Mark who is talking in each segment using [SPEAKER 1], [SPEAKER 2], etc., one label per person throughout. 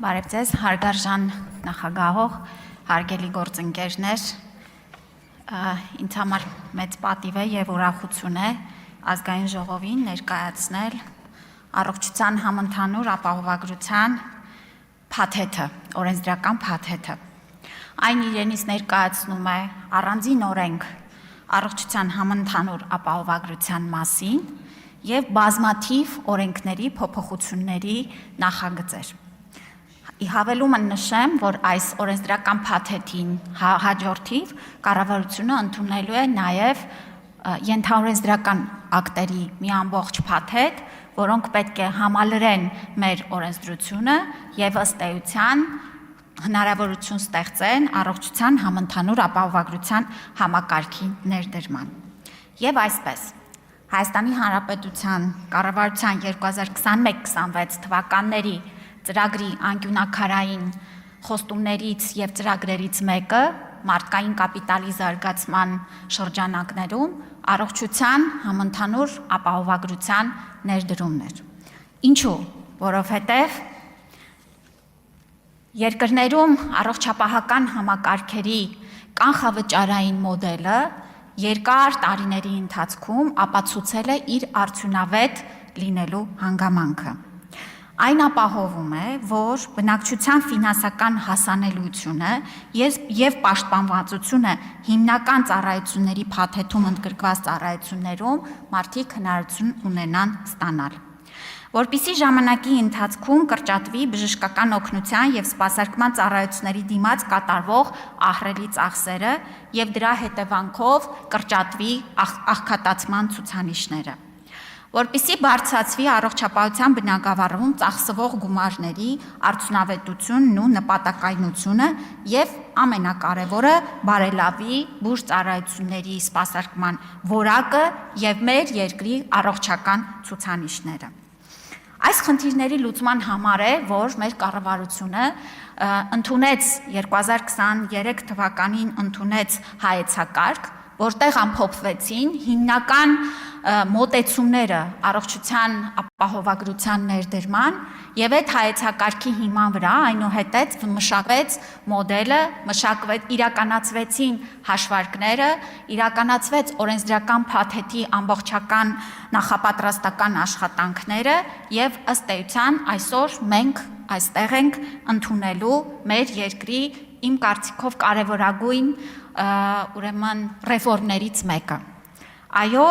[SPEAKER 1] Բարև ձեզ, հարգարժան նախագահող, հարգելի գործընկերներ, ինձ համար մեծ պատիվ է և ուրախություն է ազգային ժողովին ներկայացնել առողջության համընդհանուր ապահովագրության փաթեթը, օրենսդրական փաթեթը։ Այն իրենից ներկայացնում է առանձին օրենք առողջության համընդհանուր ապահովագրության մասին և բազմաթիվ օրենքների փոփոխությունների նախագծեր։ Հավելում նշեմ, որ այս օրենսդրական փաթեթին հաջորդիվ կառավարությունը ընդունելու է նաև ենթաօրենսդրական ակտերի մի ամբողջ փաթեթ, որոնք պետք է համալրեն մեր օրենսդրությունը և ըստ էության հնարավորություն ստեղծեն առողջության համընդհանուր ապահովագրության համակարգի ներդրման։ Եվ այսպես, Հայաստանի Հանրապետության կառավարության 2021-26 թվականների ծրագրի անկյունաքարային խոստումներից և ծրագրերից մեկը մարդկային կապիտալի զարգացման շրջանակներում առողջության համընդհանուր ապահովագրության ներդրումն էր։ Ինչու՞, որովհետև երկրներում առողջապահական համակարգերի կանխավճարային մոդելը երկար տարիների ընթացքում ապացուցել է իր արդյունավետ լինելու հանգամանքը։ Այն ապահովում է, որ բնակչության ֆինանսական հասանելիությունը և պաշտպանվածությունը հիմնական ծառայությունների փաթեթում ընդգրկված ծառայություններում մարդիկ հնարավորություն ունենան ստանալ։ Որպեսզի ժամանակի ընթացքում կրճատվի բժշկական օգնության և սպասարկման ծառայությունների դիմաց կատարվող ահռելի ծախսերը և դրա հետևանքով կրճատվի աղքատացման ցուցանիշները։ Որպեսզի բարձրացվի առողջապահության բնագավառում ծախսվող գումարների արդյունավետությունն ու նպատակայնությունը և ամենակարևորը բարելավի բուժծառայությունների սպասարկման որակը և մեր երկրի առողջական ցուցանիշները։ Այս խնդիրների լուծման համար է, որ մեր կառավարությունը ընդունեց 2023 թվականին ընդունեց հայեցակարգ, որտեղ ամփոփվեցին հիմնական մոտեցումները առողջության ապահովագրության ներդրման և այդ հայեցակարգի հիման վրա այնուհետև մշակվեց մոդելը, իրականացվեցին հաշվարկները, իրականացվեց օրենսդրական փաթեթի ամբողջական նախապատրաստական աշխատանքները և ըստ էության այսօր մենք այստեղ ենք ընդունելու մեր երկրի իմ կարծիքով կարևորագույն ռեֆորմներից մեկը։ Այո,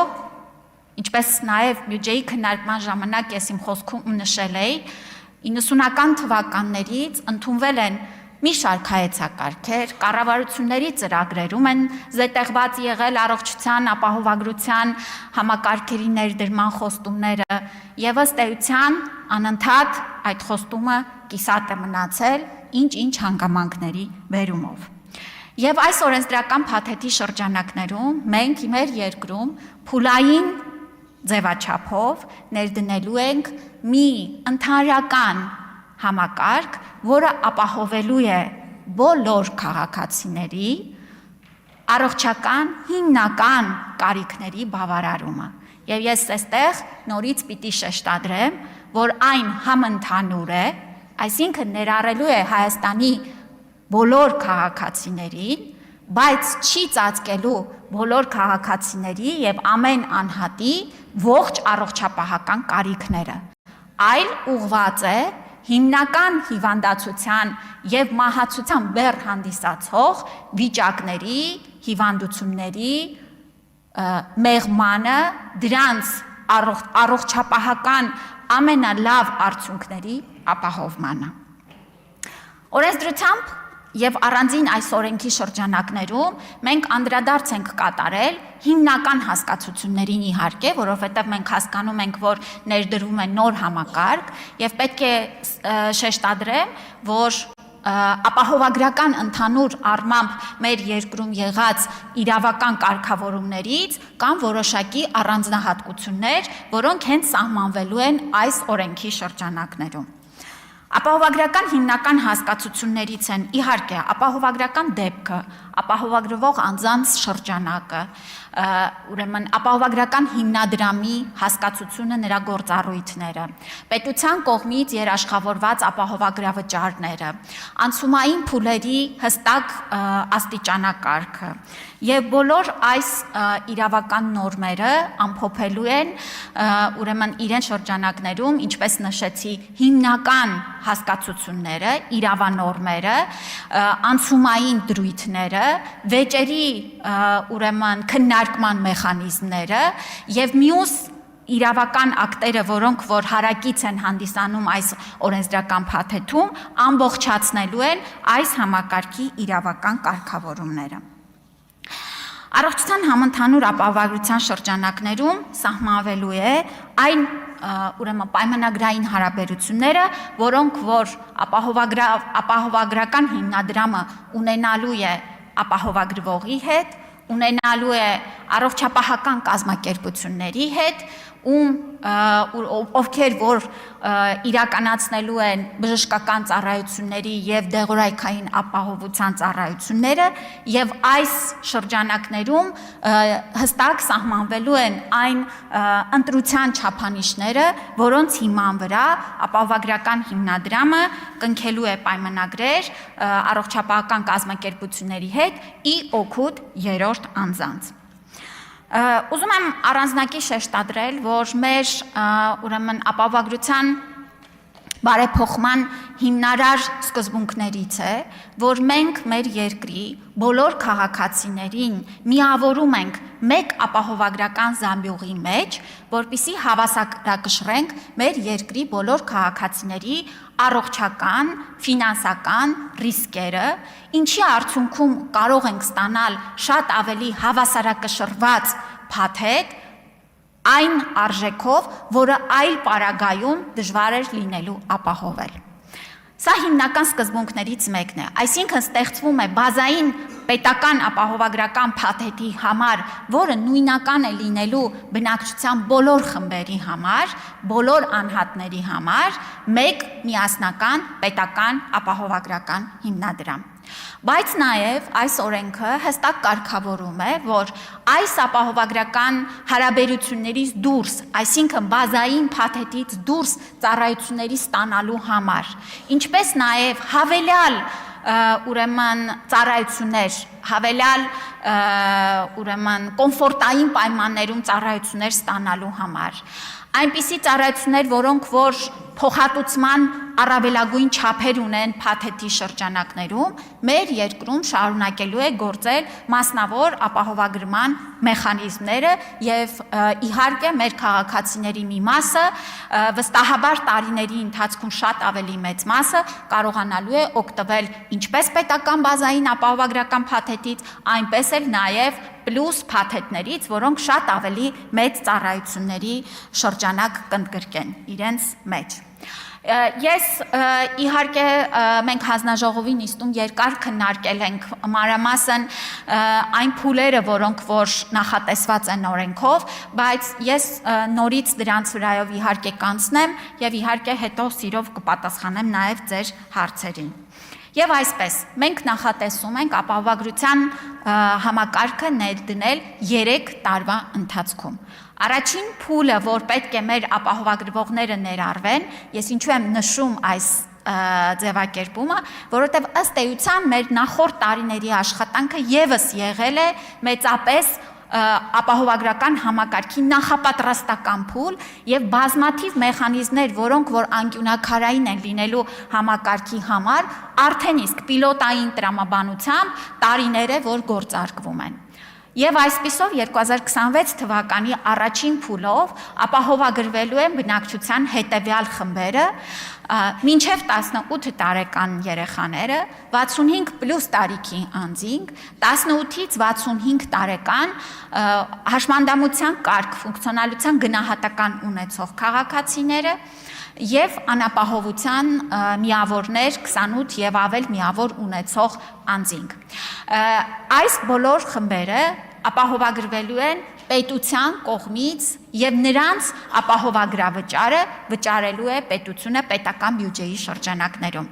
[SPEAKER 1] ինչպես նաև բյուջեի քննարկման ժամանակ ես իմ խոսքում նշել էի, 90-ական թվականներից ընդունվել են մի շարք հայեցակարգեր, կառավարությունների ծրագրերում են զետեղված եղել առողջության ապահովագրության համակարգերի ներդրման խոստումները և ըստ էության անընդհատ այդ խոստումը կիսատ է մնացել ինչ-ինչ հանգամանքների բերումով։ Եվ այս օրենսդրական փաթեթի շրջանակներում մենք մեր երկրում փուլային ձևաչափով ներդնելու ենք մի ընդհանրական համակարգ, որը ապահովելու է բոլոր քաղաքացիների առողջական հիմնական կարիքների բավարարումը։ Եվ ես այստեղ նորից պիտի շեշտադրեմ, որ այն համընդհանուր է, այսինքն ներառելու է Հայաստանի բոլոր քաղաքացիներին, բայց չի ծածկելու բոլոր քաղաքացիների և ամեն անհատի ողջ առողջապահական կարիքները, այլ ուղղված է հիմնական հիվանդացության և մահացության բեռ հանդիսացող վիճակների, հիվանդությունների մեղմանը, դրանց առողջապահական ամենալավ արդյունքների ապահովմանը։ Օրենսդրությամբ և առանձին այս օրենքի շրջանակներում մենք անդրադարձ ենք կատարել հիմնական հասկացություններին իհարկե, որովհետև մենք հասկանում ենք, որ ներդրվում է նոր համակարգ և պետք է շեշտադրեմ, որ ապահովագրական ընդհանուր առմամբ մեր երկրում եղած իրավական կարգավորումներից կան որոշակի առանձնահատկություններ, որոնք հենց սահմանվելու են այս օրենքի շրջանակներում։ Ապահովագրական հիմնական հասկացություններից են իհարկե ապահովագրական դեպքը, ապահովագրվող անձանց շրջանակը, ուրեմն ապահովագրական հիմնադրամի հասկացությունը, նրա գործառույթները, պետության կողմից երաշխավորված ապահովագրավճարները, անցումային փուլերի հստակ աստիճանակարգը եւ բոլոր այս իրավական նորմերը ամփոփելու են ուրեմն իրեն շրջանակներում, ինչպես նշեցի, հիմնական հասկացությունները, իրավանորմերը, անցումային դրույթները, վեճերի ուրեմն քննարկման մեխանիզմները եւ մյուս իրավական ակտերը, որոնք որ հարակից են հանդիսանում այս օրենսդրական փաթեթում, ամբողջացնելու են այս համակարգի իրավական կարգավորումները։ Առողջության համընդհանուր ապահովագրության շրջանակներում սահմանվելու է այն ուրեմն պայմանագրային հարաբերությունները, որոնք որ ապահովագրական հիմնադրամը ունենալու է ապահովագրվողի հետ, ունենալու է առողջապահական կազմակերպությունների հետ, ովքեր որ իրականացնելու են բժշկական ծառայությունների եւ դեղորայքային ապահովության ծառայությունները եւ այս շրջանակներում հստակ սահմանվելու են այն ընտրության չափանիշները, որոնց հիման վրա ապահովագրական հիմնադրամը կնքելու է պայմանագրեր առողջապահական կազմակերպությունների հետ ի օգուտ երրորդ անձանց։ Ուզում եմ առանձնակի շեշտադրել, որ մեր ուրեմն ապահովագրության բարեփոխման հիմնարար սկզբունքներից է, որ մենք մեր երկրի բոլոր քաղաքացիներին միավորում ենք մեկ ապահովագրական զամբյուղի մեջ, որպեսզի հավասարակշռենք մեր երկրի բոլոր քաղաքացիների առողջական, ֆինանսական ռիսկերը, ինչի արդյունքում կարող ենք ստանալ շատ ավելի հավասարակշռված փաթեթ այն արժեքով, որը այլ պարագայում դժվար էր լինելու ապահովել։ Սա հիմնական սկզբունքներից մեկն է, այսինքն ստեղծվում է բազային պետական ապահովագրական փաթեթի համար, որը նույնական է լինելու բնակչության բոլոր խմբերի համար, բոլոր անհատների համար, մեկ միասնական պետական ապահովագրական հիմնադրամ։ Բայց նաև այս օրենքը հստակ կարգավորում է, որ այս ապահովագրական հարաբերություններից դուրս, այսինքն բազային փաթեթից դուրս ծառայությունների ստանալու համար, ինչպես նաև հավելյալ ուրեմն ծառայություններ, հավելյալ ուրեմն կոմֆորտային պայմաններում ծառայություններ ստանալու համար, այնպիսի ծառայություններ, որոնք որ փոխհատուցման առավելագույն չափեր ունեն փաթեթի շրջանակներում, մեր երկրում շարունակելու է գործել մասնավոր ապահովագրման մեխանիզմները եւ իհարկե մեր քաղաքացիների մի մասը վստահաբար տարիների ընթացքում շատ ավելի մեծ մասը կարողանալու է օգտվել ինչպես պետական բազային ապահովագրական փաթեթից, այնպես էլ նաեւ պլյուս փաթեթներից, որոնք շատ ավելի մեծ ծառայությունների շրջանակ կընդգրկեն իրենց մեջ։ Ես իհարկե մենք հանձնաժողովի նիստում երկար քննարկել ենք մանրամասն այն փուլերը, որոնք որ նախատեսված են օրենքով, բայց ես նորից դրանց վրայով իհարկե կանցնեմ եւ իհարկե հետո սիրով կպատասխանեմ նաեւ ձեր հարցերին։ Եվ այսպես, մենք նախատեսում ենք ապահովագրության համակարգը ներդնել 3 տարվա ընթացքում։ Առաջին փուլը, որ պետք է մեր ապահովագրվողները ներառվեն, ես ինչու եմ նշում այս ձևակերպումը, որովհետև ըստ էության մեր նախորդ տարիների աշխատանքը եւս եղել է մեծապես ապահովագրական համակարգի նախապատրաստական փուլ եւ բազմաթիվ մեխանիզմներ, որոնք որ անկյունակարային են լինելու համակարգի համար, արդեն իսկ պիլոտային տրամաբանությամբ տարիներ է, որ գործարկվում են։ Եվ այսպիսով 2026 թվականի առաջին փուլով ապահովագրվելու են բնակչության հետևյալ խմբերը՝ մինչև 18 տարեկան երեխաները, 65 պլյուս տարիքի անձինք, 18-ից 65 տարեկան հաշմանդամության կարգ, ֆունկցիոնալության գնահատական ունեցող քաղաքացիները եւ անապահովության միավորներ 28 եւ ավել միավոր ունեցող անձինք։ Այս բոլոր խմբերը ապահովագրվելու են պետության կողմից եւ նրանց ապահովագրավճարը վճարելու է պետությունը պետական բյուջեի շրջանակներում։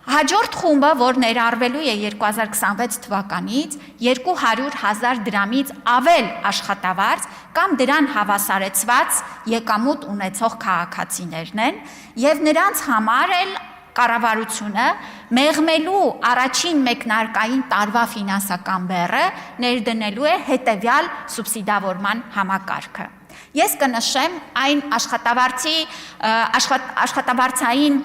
[SPEAKER 1] Հաջորդ խումբը, որ ներառվելու է 2026 թվականից 200,000 դրամից ավել աշխատավարձ կամ դրան հավասարեցված եկամուտ ունեցող քաղաքացիներն են եւ նրանց համար էլ կառավարությունը մեղմելու առաջին մեկնարկային տարվա ֆինանսական բեռը ներդնելու է հետևյալ սուբսիդավորման համակարգը։ Ես կնշեմ այն աշխատավարձային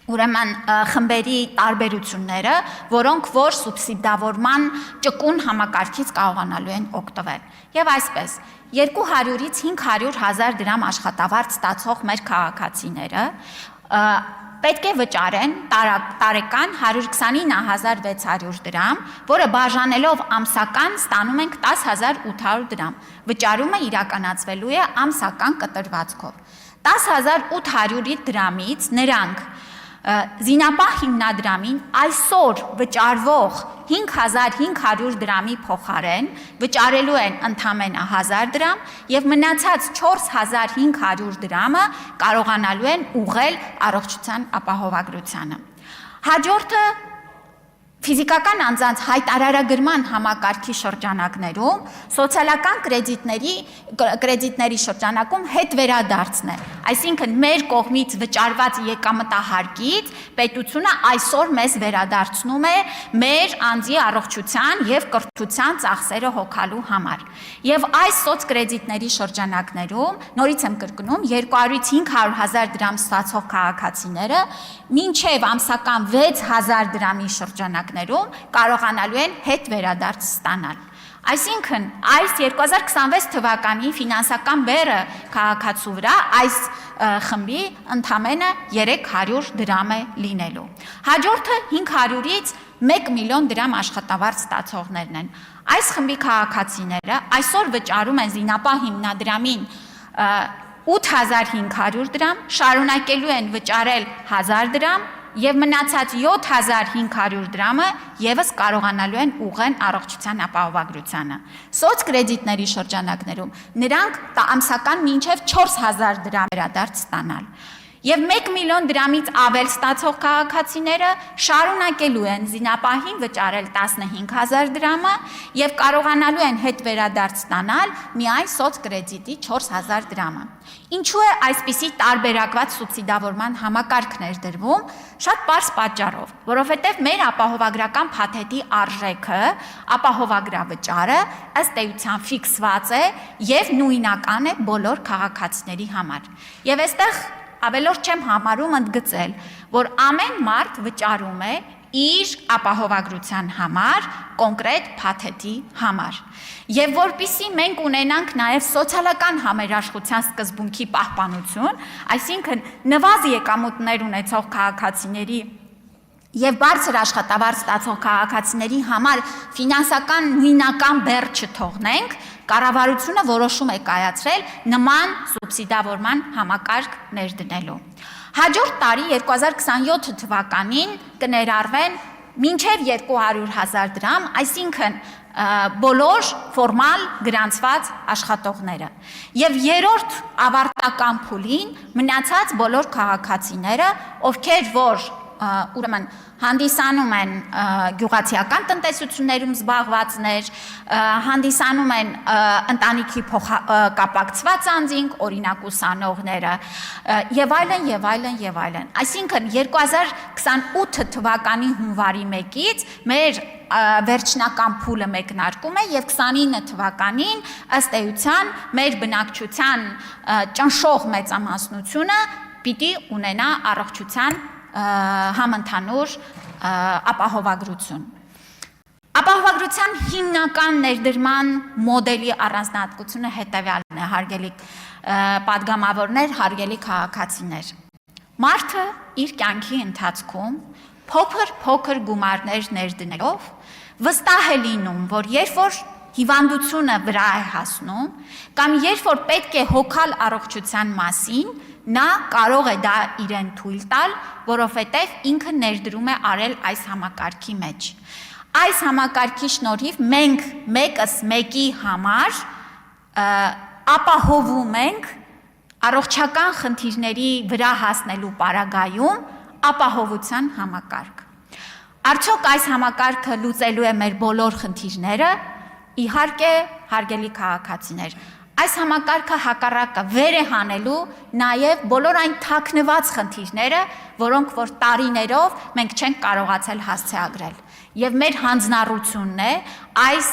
[SPEAKER 1] ուրեմն խմբերի տարբերությունները, որոնք որ սուբսիդավորման ճկուն համակարգից կարողանալու են օգտվել։ Եվ այսպես 200-ից 500,000 դրամ աշխատավարձ ստացող մեր քաղաքացիները պետք է վճարեն տարեկան 129,600 դրամ, որը բաժանելով ամսական ստանում ենք 10,800 դրամ։ Վճարումը իրականացվելու է ամսական կտրվածքով։ 10,800 դրամից նրանք զինապահ հիմնադրամին այսօր վճարվող 5,500 դրամի փոխարեն վճարելու են ընդամենը 1,000 դրամ եւ մնացած 4,500 դրամը կարողանալու են ուղղել առողջության ապահովագրությանը։ Հաջորդը ֆիզիկական անձանց հայտարարագրման համակարգի շրջանակներում սոցիալական կրեդիտների շրջանակում հետ վերադարձն է, այսինքն մեր կողմից վճարված եկամտահարկից պետությունը այսօր մեզ վերադարձնում է մեր անձի առողջության եւ կրթության ծախսերը հոգալու համար։ Եվ այս սոցկրեդիտների շրջանակներում, նորից եմ կրկնում, 200-ից 500,000 դրամ ստացող քաղաքացիները մինչև ամսական 6,000 դրամի շրջանակներում կարողանալու են հետ վերադարձ ստանալ։ Այսինքն, այս 2026 թվականի ֆինանսական բեռը քաղաքացու վրա այս խմբի ընդամենը 300 դրամ է լինելու։ Հաջորդը 500-ից 1 միլիոն դրամ աշխատավարձ ստացողներն են։ Այս խմբի քաղաքացիները այսօր վճարում են զինապահ հիմնադրամին 8,500 դրամ, շարունակելու են վճարել 1,000 դրամ եւ մնացած 7,500 դրամը եւս կարողանալու են ուղղեն առողջության ապահովագրությանը։ Սոցկրեդիտների շրջանակներում նրանք ամսական մինչեւ 4,000 դրամ վերադարձ ստանալ։ Եվ 1 միլիոն դրամից ավել ստացող քաղաքացիները շարունակելու են զինապահին վճարել 15,000 դրամը եւ կարողանալու են հետ վերադարձ ստանալ միայն սոցկրեդիտի 4,000 դրամը։ Ինչու է այսպիսի տարբերակված սուբսիդավորման համակարգ ներդրվում։ Շատ պարզ պատճառով, որովհետև մեր ապահովագրական փաթեթի արժեքը, ապահովագրավճարը ըստ էության ֆիքսված է եւ նույնական է բոլոր քաղաքացիների համար։ Եվ այստեղ ավելորդ չեմ համարում ընդգծել, որ ամեն մարդ վճարում է իր ապահովագրության համար, կոնկրետ փաթեթի համար։ Եվ որպիսի մենք ունենանք նաև սոցիալական համերաշխության սկզբունքի պահպանություն, այսինքն նվազ եկամուտներ ունեցող քաղաքացիների եւ բարձր աշխատավարձ ստացող քաղաքացիների համար ֆինանսական նույնական բեռ չթողնենք, կառավարությունը որոշում է կայացրել նման սուբսիդավորման համակարգ ներդնելու։ Հաջորդ տարի 2027 թվականին կներառվեն մինչև 200,000 դրամ, այսինքն բոլոր ֆորմալ գրանցված աշխատողները։ Եվ երրորդ ավարտական փուլին մնացած բոլոր քաղաքացիները, ովքեր որ ուրեմն հանդիսանում են գյուղացիական տնտեսություններում զբաղվածներ, հանդիսանում են ընտանիքի կապակցված անձինք, օրինակ ուսանողները եւ այլն եւ այլն եւ այլն։ Այսինքն 2028 թվականի հունվարի 1-ից մեր վերջնական փուլը մեկնարկում է եւ 29 թվականին ըստ էության մեր բնակչության ճնշող մեծամասնությունը պիտի ունենա առողջության համընդհանուր ապահովագրություն։ Ապահովագրության հիմնական ներդրման մոդելի առանձնահատկությունը հետևյալն է, հարգելի պատգամավորներ, հարգելի քաղաքացիներ։ Մարդը իր կյանքի ընթացքում փոքր գումարներ ներդնելով վստահ է լինում, որ երբ որ հիվանդությունը վրա է հասնում, կամ երբ որ պետք է հոգալ առողջության մասին, նա կարող է դա իրեն թույլ տալ, որովհետև ինքը ներդրում է արել այս համակարգի մեջ։ Այս համակարգի շնորհիվ մենք մեկս մեկի համար ապահովում ենք առողջական խնդիրների վրա հասնելու պարագայում ապահովության համակարգ։ Արդյոք այս համակարգը լուծելու է մեր բոլոր խնդիրները։ Իհարկե, հարգելի քաղաքացիներ, այս համակարգը հակառակը վեր է հանելու նաև բոլոր այն թաքնված խնդիրները, որոնք որ տարիներով մենք չենք կարողացել հասցեագրել։ Եվ մեր հանձնառությունն է այս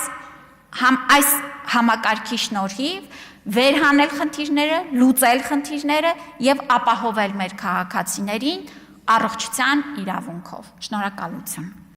[SPEAKER 1] համակարգի շնորհիվ վերհանել խնդիրները, լուծել խնդիրները եւ ապահովել մեր քաղաքացիներին առողջության իրավունքով։ Շնորհակալություն։